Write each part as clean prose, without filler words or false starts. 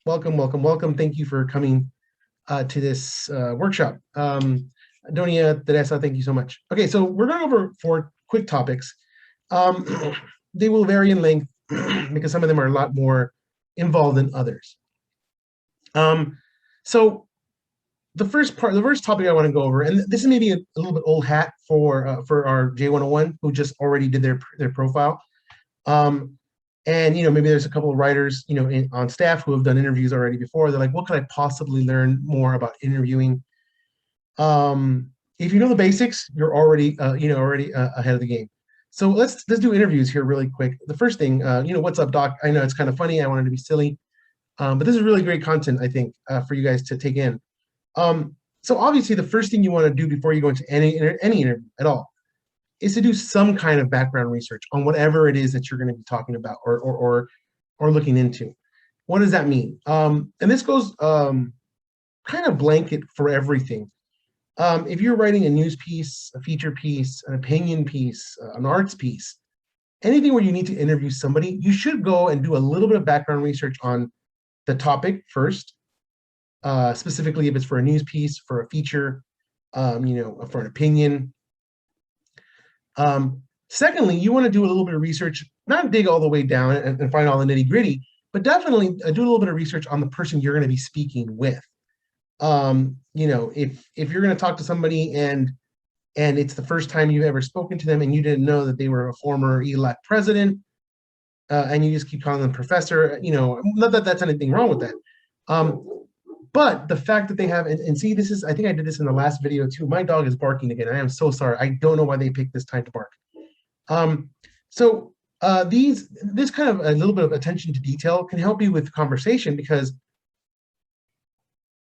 Welcome, welcome, welcome. Thank you for coming to this workshop. Donia, Teresa, thank you so much. Okay, so we're going over 4 quick topics. Um, they will vary in length because some of them are a lot more involved than others. So the first topic I want to go over, and this is maybe a little bit old hat for our J101 who just already did their profile. And maybe there's a couple of writers on staff who have done interviews already before. They're like, what could I possibly learn more about interviewing? If you know the basics, you're already ahead of the game. So let's do interviews here really quick. The first thing, what's up, Doc? I know it's kind of funny. I wanted to be silly, but this is really great content, I think, for you guys to take in. So obviously, the first thing you want to do before you go into any interview at all is to do some kind of background research on whatever it is that you're going to be talking about or looking into. What does that mean? And this goes kind of blanket for everything. If you're writing a news piece, a feature piece, an opinion piece, an arts piece, anything where you need to interview somebody, you should go and do a little bit of background research on the topic first, specifically if it's for a news piece, for a feature, for an opinion. Secondly, you want to do a little bit of research, not dig all the way down and find all the nitty gritty, but definitely do a little bit of research on the person you're going to be speaking with. If you're going to talk to somebody and it's the first time you've ever spoken to them and you didn't know that they were a former ELAC president, and you just keep calling them professor, not that that's anything wrong with that. But the fact that they have, and see, I think I did this in the last video too. My dog is barking again. I am so sorry. I don't know why they picked this time to bark. This kind of a little bit of attention to detail can help you with conversation, because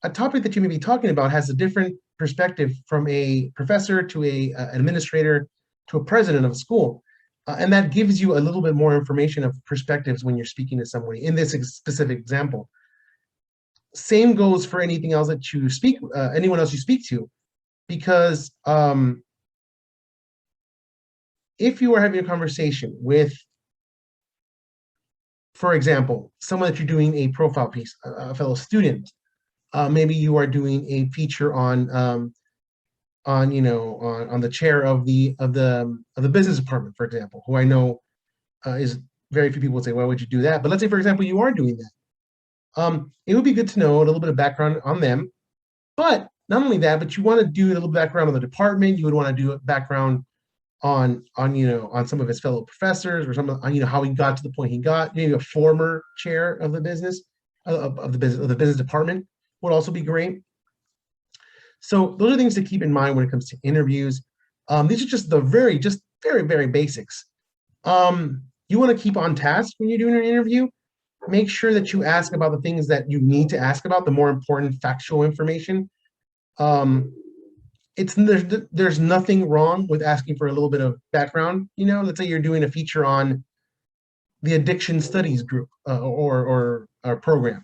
a topic that you may be talking about has a different perspective from a professor to an administrator to a president of a school. And that gives you a little bit more information of perspectives when you're speaking to somebody in this specific example. Same goes for anything else that you speak, anyone else you speak to, because if you are having a conversation with, for example, someone that you're doing a profile piece, a fellow student, maybe you are doing a feature on the chair of the business department, for example, who I know is very few people would say, why would you do that? But let's say, for example, you are doing that. It would be good to know a little bit of background on them, but not only that, but you want to do a little background on the department. You would want to do a background on some of his fellow professors, or some on how he got to the point he got. Maybe a former chair of the business of the business department would also be great. So those are things to keep in mind when it comes to interviews. These are just very, very basics. You want to keep on task when you're doing an interview. Make sure that you ask about the things that you need to ask about, the more important factual information. There's nothing wrong with asking for a little bit of background. Let's say you're doing a feature on the addiction studies group or program.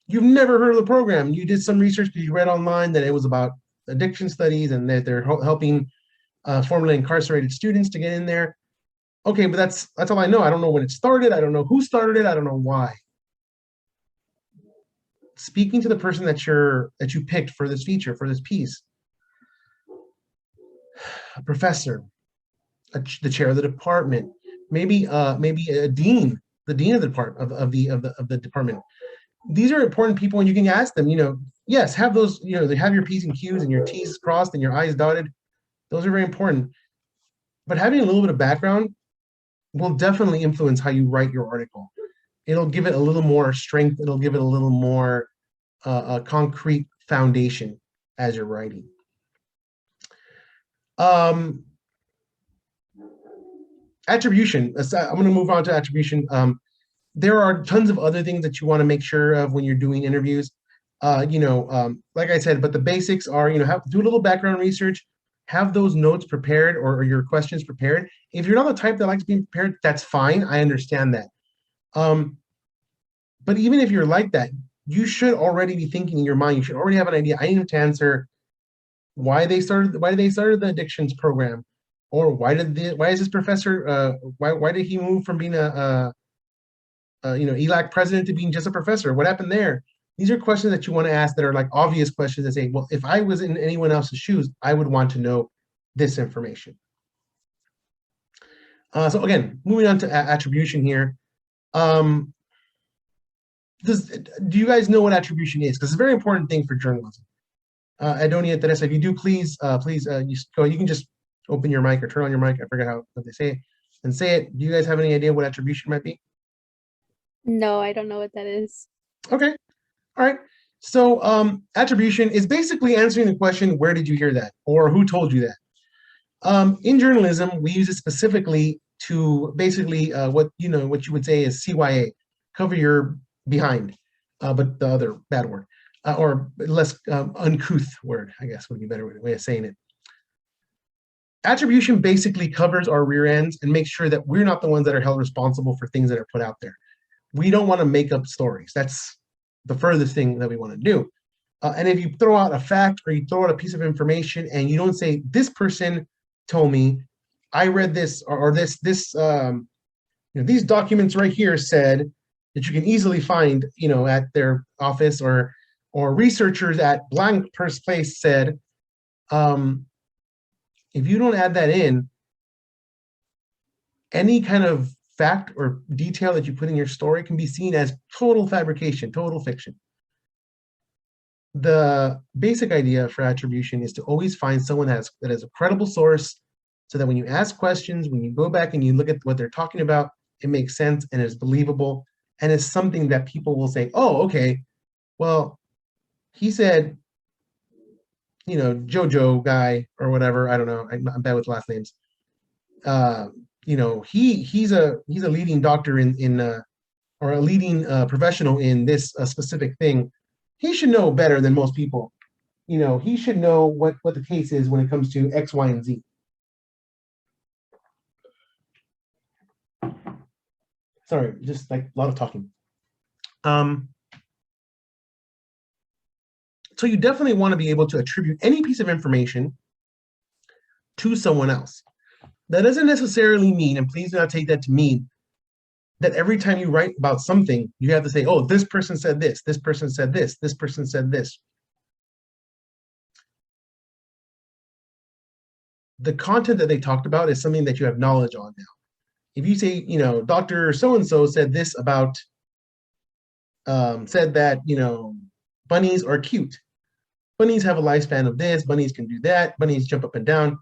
You've never heard of the program. You did some research because you read online that it was about addiction studies and that they're helping formerly incarcerated students to get in there. Okay, but that's all I know. I don't know when it started. I don't know who started it. I don't know why. Speaking to the person that you picked for this feature, for this piece, a professor, the chair of the department, maybe a dean, the dean of the department of the department. These are important people, and you can ask them. Yes, have those. They have your P's and Q's and your T's crossed and your I's dotted. Those are very important. But having a little bit of background will definitely influence how you write your article. It'll give it a little more strength. It'll give it a little more a concrete foundation as you're writing. Attribution. I'm going to move on to attribution. There are tons of other things that you want to make sure of when you're doing interviews. Like I said, but the basics are, do a little background research, have those notes prepared or your questions prepared. If you're not the type that likes being prepared, that's fine. I understand that. But even if you're like that, you should already be thinking in your mind. You should already have an idea. I need to answer why they started the addictions program, or why is this professor why did he move from being a ELAC president to being just a professor. What happened there? These are questions that you want to ask that are like obvious questions that say, well, if I was in anyone else's shoes, I would want to know this information. So again, moving on to attribution here. Do you guys know what attribution is? Because it's a very important thing for journalism. Adonia, Teresa, if you do, please, you can just open your mic or turn on your mic. I forget how they say it, and say it. Do you guys have any idea what attribution might be? No, I don't know what that is. Okay, all right. So attribution is basically answering the question, where did you hear that? Or who told you that? In journalism, we use it specifically to basically what you would say is CYA, cover your behind, but the other bad word, or less uncouth word, I guess would be a better way of saying it. Attribution basically covers our rear ends and makes sure that we're not the ones that are held responsible for things that are put out there. We don't want to make up stories. That's the furthest thing that we want to do. And if you throw out a fact or you throw out a piece of information and you don't say, this person told me, I read this, or these documents right here said, that you can easily find, at their office, or researchers at blank place said, if you don't add that in, any kind of fact or detail that you put in your story can be seen as total fabrication, total fiction. The basic idea for attribution is to always find someone that is a credible source, so that when you ask questions, when you go back and you look at what they're talking about, it makes sense and is believable, and is something that people will say, oh, okay, well, he said, Jojo guy or whatever, I don't know, I'm bad with last names. He's a leading doctor in or a leading professional in this specific thing. He should know better than most people. He should know what the case is when it comes to X, Y, and Z. Sorry, just like a lot of talking. So you definitely want to be able to attribute any piece of information to someone else. That doesn't necessarily mean, and please do not take that to mean, that every time you write about something, you have to say, oh, this person said this person said this person said this. The content that they talked about is something that you have knowledge on now. If you say, Dr. So-and-so said this about, said that, bunnies are cute. Bunnies have a lifespan of this, bunnies can do that, bunnies jump up and down.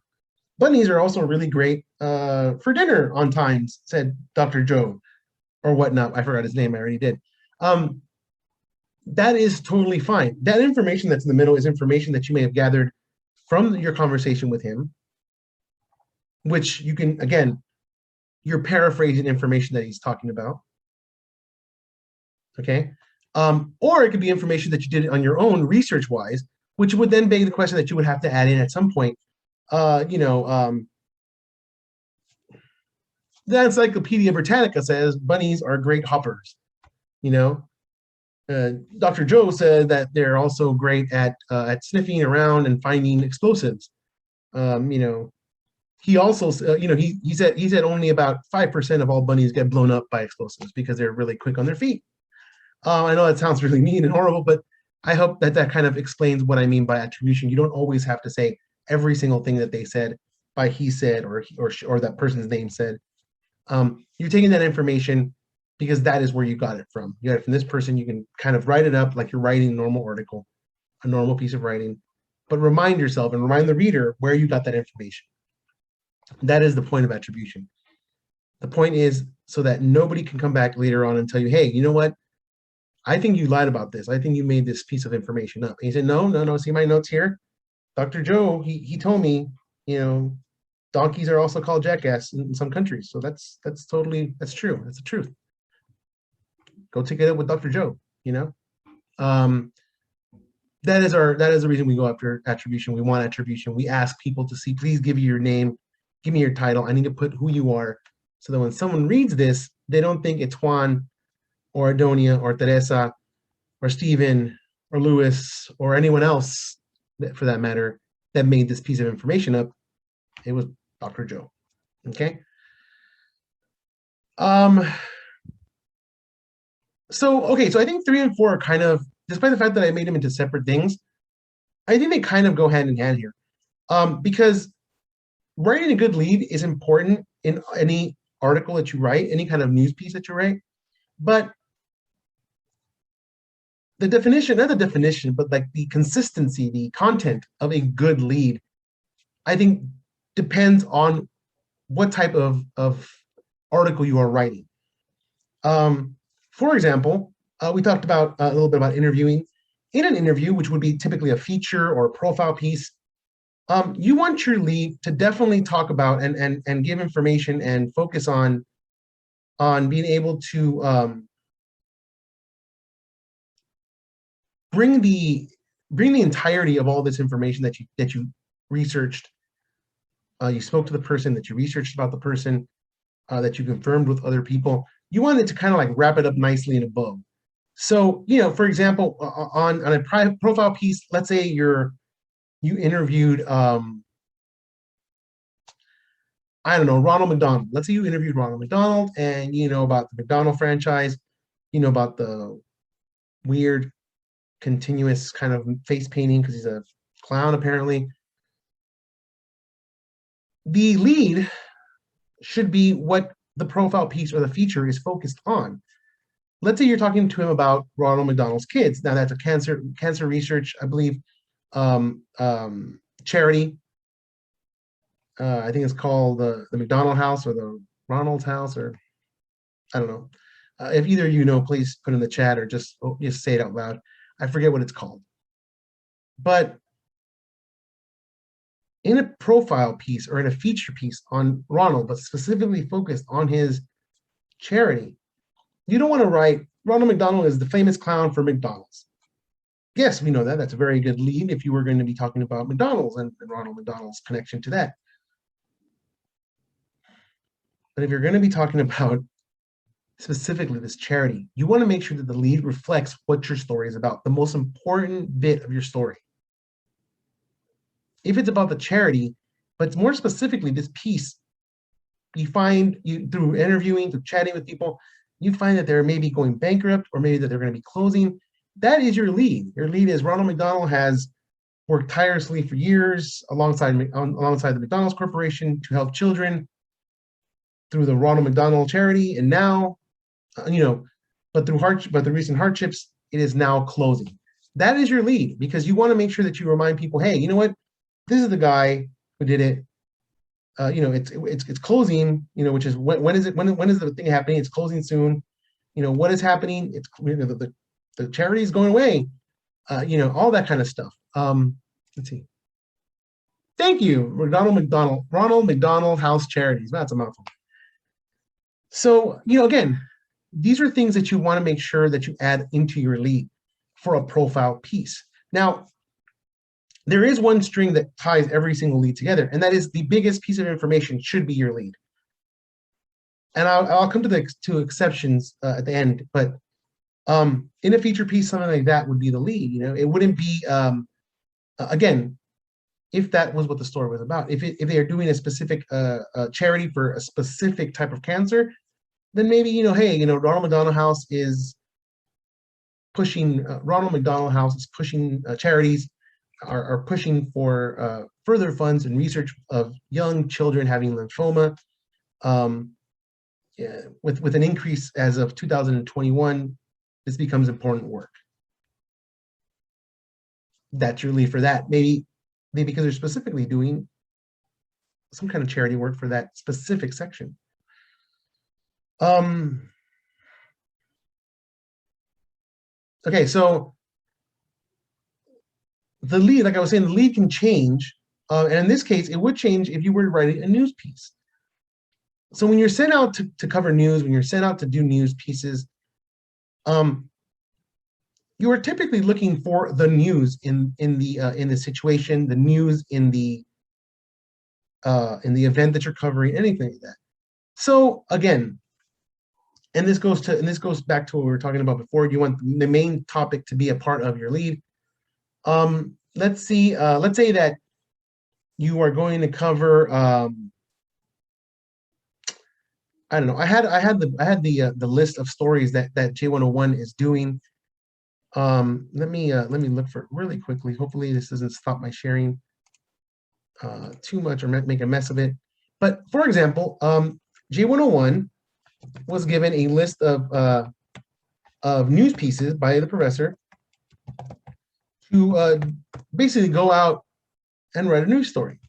Bunnies are also really great for dinner on times, said Dr. Joe, or whatnot. I forgot his name, I already did. That is totally fine. That information that's in the middle is information that you may have gathered from your conversation with him, which you can, again, you're paraphrasing information that he's talking about. Okay? Or it could be information that you did on your own research-wise, which would then beg the question that you would have to add in at some point. The Encyclopedia Britannica says bunnies are great hoppers. Dr. Joe said that they're also great at sniffing around and finding explosives. He also, he said only about 5% of all bunnies get blown up by explosives because they're really quick on their feet. I know that sounds really mean and horrible, but I hope that kind of explains what I mean by attribution. You don't always have to say every single thing that they said by he said or that person's name said. You're taking that information because that is where you got it from. You got it from this person. You can kind of write it up like you're writing a normal article, a normal piece of writing, but remind yourself and remind the reader where you got that information. That is the point of attribution. The point is so that nobody can come back later on and tell you, hey, you know what? I think you lied about this. I think you made this piece of information up. And he said, no, see my notes here? Dr. Joe, he told me, donkeys are also called jackass in some countries. So that's true. That's the truth. Go take it up with Dr. Joe, That is the reason we go after attribution. We want attribution. We ask people to see, please give me your name, give me your title. I need to put who you are, so that when someone reads this, they don't think it's Juan or Adonia or Teresa or Stephen or Louis or anyone else, for that matter, that made this piece of information up. It was Dr. Joe. Okay. okay, so I think 3 and 4 are kind of, despite the fact that I made them into separate things, I think they kind of go hand in hand here. Because writing a good lead is important in any article that you write, any kind of news piece that you write. But the definition, not the definition, but like the consistency, the content of a good lead, I think depends on what type of article you are writing. For example, we talked about a little bit about interviewing. In an interview, which would be typically a feature or a profile piece, you want your lead to definitely talk about and give information and focus on being able to bring the entirety of all this information that you researched. You spoke to the person, that you researched about the person, that you confirmed with other people. You want it to kind of like wrap it up nicely in a bow. So, for example, on a profile piece, let's say you interviewed, I don't know, Ronald McDonald. Let's say you interviewed Ronald McDonald, and you know about the McDonald franchise, you know about the weird, continuous kind of face painting because he's a clown apparently. The lead should be what the profile piece or the feature is focused on. Let's say you're talking to him about Ronald McDonald's kids. Now that's a cancer research, I believe, charity. I think it's called the McDonald House or the Ronald's House, or I don't know. If either of you know, please put in the chat or just say it out loud. I forget what it's called. But in a profile piece or in a feature piece on Ronald, but specifically focused on his charity, you don't want to write Ronald McDonald is the famous clown for McDonald's. Yes, we know that. That's a very good lead if you were going to be talking about McDonald's and Ronald McDonald's connection to that. But if you're going to be talking about specifically this charity, you want to make sure that the lead reflects what your story is about, the most important bit of your story. If it's about the charity, but more specifically this piece, you find through interviewing, through chatting with people, you find that they're maybe going bankrupt or maybe that they're going to be closing. That is your lead. Your lead is Ronald McDonald has worked tirelessly for years alongside the McDonald's Corporation to help children through the Ronald McDonald charity, and now, but the recent hardships, it is now closing. That is your lead, because you want to make sure that you remind people, hey, you know what? This is the guy who did it. It's closing. Which is when is the thing happening? It's closing soon. What is happening? It's the charity is going away. All that kind of stuff. Let's see. Thank you, Ronald McDonald House Charities. That's a mouthful. So, again, these are things that you want to make sure that you add into your lead for a profile piece. Now, there is one string that ties every single lead together, and that is the biggest piece of information should be your lead. And I'll come to exceptions at the end, but in a feature piece, something like that would be the lead. It wouldn't be, again, if that was what the story was about. If they are doing a specific charity for a specific type of cancer, then maybe, hey, Ronald McDonald House is pushing, charities are pushing for further funds and research of young children having lymphoma. With an increase as of 2021, this becomes important work. That's your lead for that. Maybe because they're specifically doing some kind of charity work for that specific section. Okay, so the lead, like I was saying, the lead can change. And in this case, it would change if you were writing a news piece. So when you're sent out to cover news, when you're sent out to do news pieces, you are typically looking for the news in the situation, the news in the event that you're covering, anything like that. So again, and this goes back to what we were talking about before. You want the main topic to be a part of your lead. Let's say that you are going to cover I don't know. I had the list of stories that J101 is doing. Let me look for it really quickly. Hopefully this doesn't stop my sharing too much or make a mess of it. But for example, J101 was given a list of news pieces by the professor to basically go out and write a news story.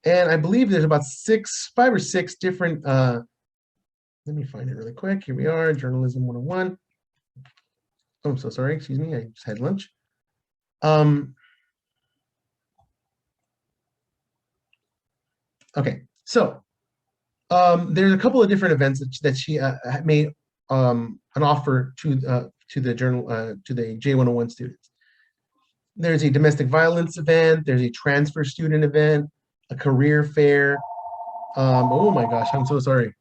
And I believe there's about 5 or 6 different, let me find it really quick. Here we are, Journalism 101. Oh, I'm so sorry, excuse me, I just had lunch. Okay, so there's a couple of different events that she made an offer to the journal to the J101 students. There's a domestic violence event, there's a transfer student event, a career fair. Oh my gosh, I'm so sorry.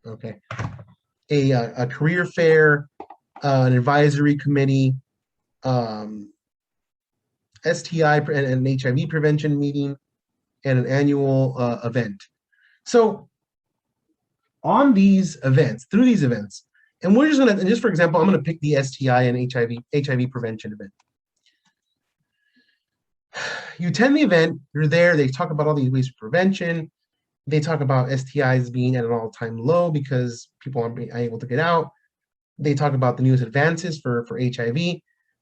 Okay, a career fair, an advisory committee, STI and an HIV prevention meeting, and an annual event. So on these events, through these events, and we're just gonna, and just for example, I'm gonna pick the STI and HIV prevention event. You attend the event, you're there, they talk about all these ways of prevention. They talk about STIs being at an all-time low because people aren't able to get out. They talk about the newest advances for HIV.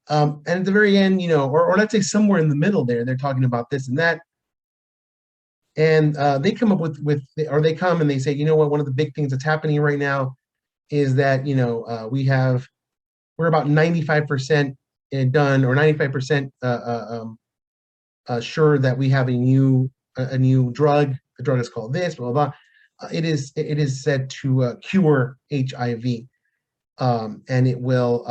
And at the very end, you know, or let's say somewhere in the middle there, they're talking about this and that. And they come up or they come and they say, you know what, one of the big things that's happening right now is that, you know, we're about 95% done, or 95% sure that we have a new drug. The drug is called this, blah, blah, blah. It is said to cure HIV, and it will,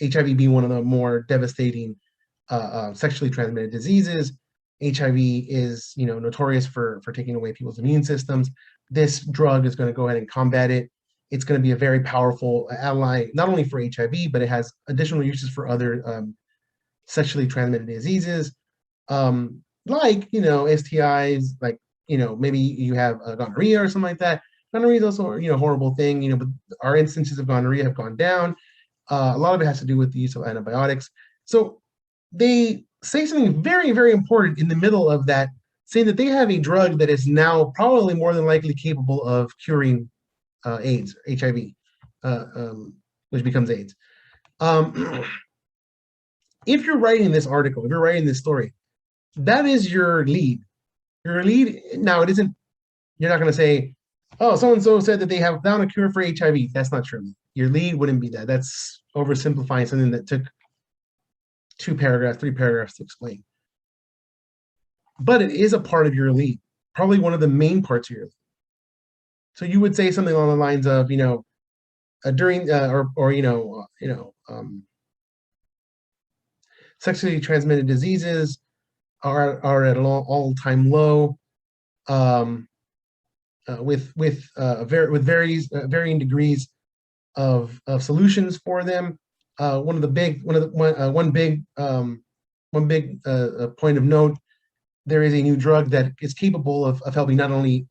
HIV be one of the more devastating sexually transmitted diseases. HIV is, you know, notorious for taking away people's immune systems. This drug is going to go ahead and combat it. It's going to be a very powerful ally, not only for HIV, but it has additional uses for other sexually transmitted diseases, like, you know, STIs, like, you know, maybe you have gonorrhea or something like that. Gonorrhea is also, you know, a horrible thing, you know, but our instances of gonorrhea have gone down. A lot of it has to do with the use of antibiotics. So they say something very, very important in the middle of that, saying that they have a drug that is now probably more than likely capable of curing AIDS, HIV, which becomes AIDS. If you're writing this article, if you're writing this story, that is your lead. Your lead, now it isn't, you're not going to say, oh, so-and-so said that they have found a cure for HIV. That's not true. Your lead wouldn't be that. That's oversimplifying something that took 2 paragraphs, 3 paragraphs to explain. But it is a part of your lead, probably one of the main parts of your lead. So you would say something along the lines of, you know, during sexually transmitted diseases are at an all-time low, with varying degrees of solutions for them. One big point of note: there is a new drug that is capable of helping not only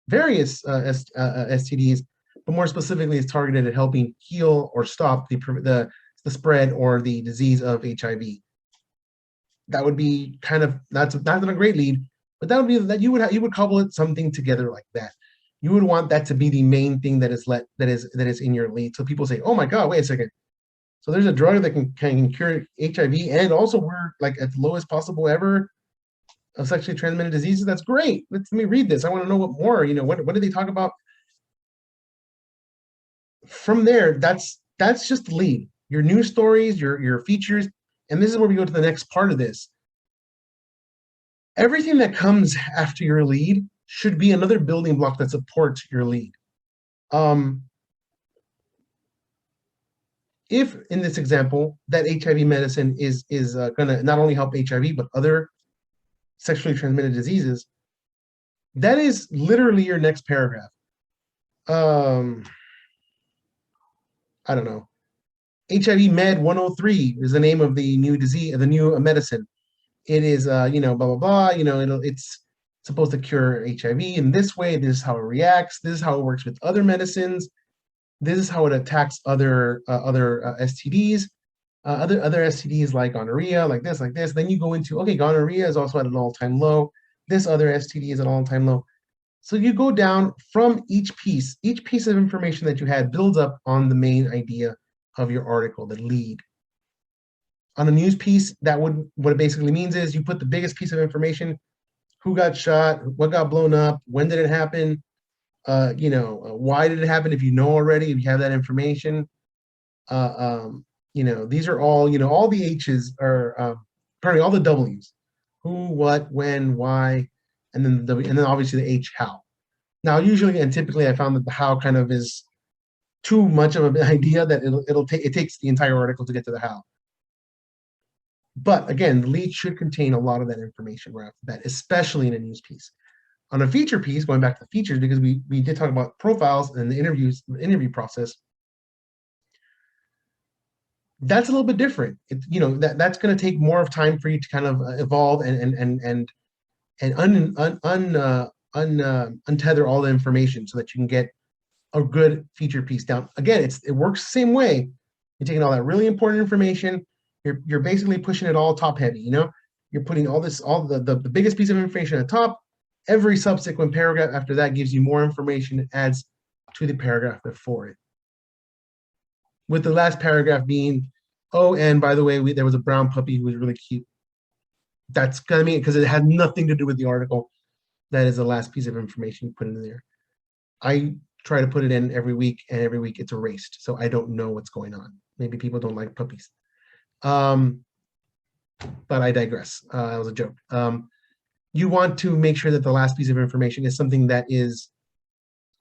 various STDs, but more specifically is targeted at helping heal or stop the spread or the disease of HIV. That would be kind of, not a great lead, but that would be that you would cobble it something together like that. You would want that to be the main thing that is in your lead. So people say, oh my God, wait a second. So there's a drug that can cure HIV, and also we're like at the lowest possible ever of sexually transmitted diseases. That's great. Let me read this. I want to know what more. You know, what did they talk about? From there, that's just the lead. Your news stories, your features, and this is where we go to the next part of this. Everything that comes after your lead should be another building block that supports your lead. If in this example that HIV medicine is going to not only help HIV but other sexually transmitted diseases, that is literally your next paragraph. I don't know. HIV Med 103 is the name of the new disease, the new medicine. It is, you know, blah blah blah. You know, it's supposed to cure HIV in this way. This is how it reacts. This is how it works with other medicines. This is how it attacks other STDs, other STDs like gonorrhea, like this, like this. Then you go into, okay, gonorrhea is also at an all-time low. This other STD is at an all-time low. So you go down from each piece of information that you had builds up on the main idea of your article, the lead. On a news piece, what it basically means is you put the biggest piece of information: who got shot, what got blown up, when did it happen, why did it happen, if you know already, if you have that information. These are all the H's are, pardon me, all the W's: who, what, when, why, and then obviously the H, how. Now, usually and typically, I found that the how kind of is too much of an idea that it takes the entire article to get to the how. But again, the lead should contain a lot of that information right off the bat, especially in a news piece. On a feature piece, going back to the features, because we did talk about profiles and the interview process, that's a little bit different. That's going to take more of time for you to kind of evolve and untether all the information so that you can get a good feature piece down. Again, it works the same way. You're taking all that really important information. You're basically pushing it all top heavy. You're putting all the biggest piece of information at the top. Every subsequent paragraph after that gives you more information. It adds to the paragraph before it. With the last paragraph being, oh, and by the way, there was a brown puppy who was really cute. That's what I mean, because it had nothing to do with the article. That is the last piece of information you put in there. I try to put it in every week, and every week it's erased, so I don't know what's going on. Maybe people don't like puppies. But I digress. That was a joke. You want to make sure that the last piece of information is something that is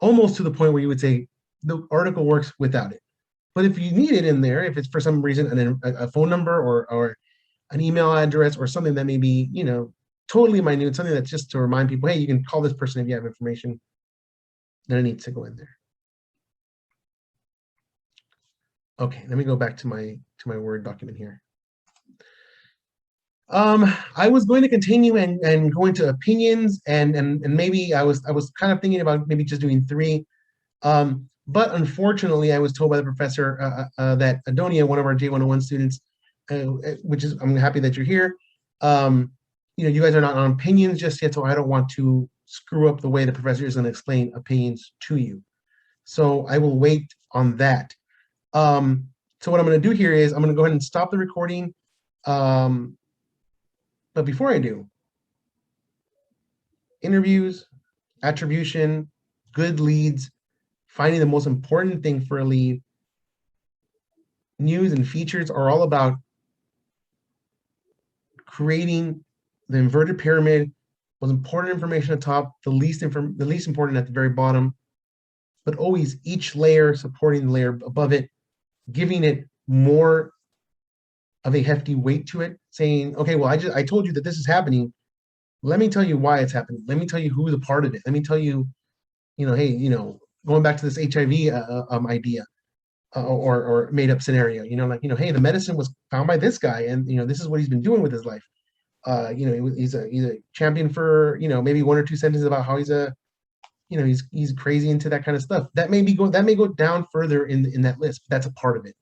almost to the point where you would say the article works without it. But if you need it in there, if it's for some reason a phone number or an email address or something that may be, totally minute, something that's just to remind people, hey, you can call this person if you have information, then it needs to go in there. Okay, let me go back to my Word document here. I was going to continue and go into opinions and maybe I was kind of thinking about maybe just doing 3. But unfortunately, I was told by the professor that Adonia, one of our J101 students, which is, I'm happy that you're here. You guys are not on opinions just yet, so I don't want to screw up the way the professor is going to explain opinions to you. So I will wait on that. So what I'm going to do here is I'm going to go ahead and stop the recording. But before I do, interviews, attribution, good leads, finding the most important thing for a lead, news and features are all about creating the inverted pyramid, most important information at the top, the least important at the very bottom, but always each layer supporting the layer above it, giving it more of a hefty weight to it, saying, okay, well, I told you that this is happening. Let me tell you why it's happening. Let me tell you who's a part of it. Let me tell you, hey, going back to this HIV idea or made up scenario, hey, the medicine was found by this guy, and this is what he's been doing with his life. He's a champion for maybe 1 or 2 sentences about how he's crazy into that kind of stuff. That may go down further in that list, but that's a part of it.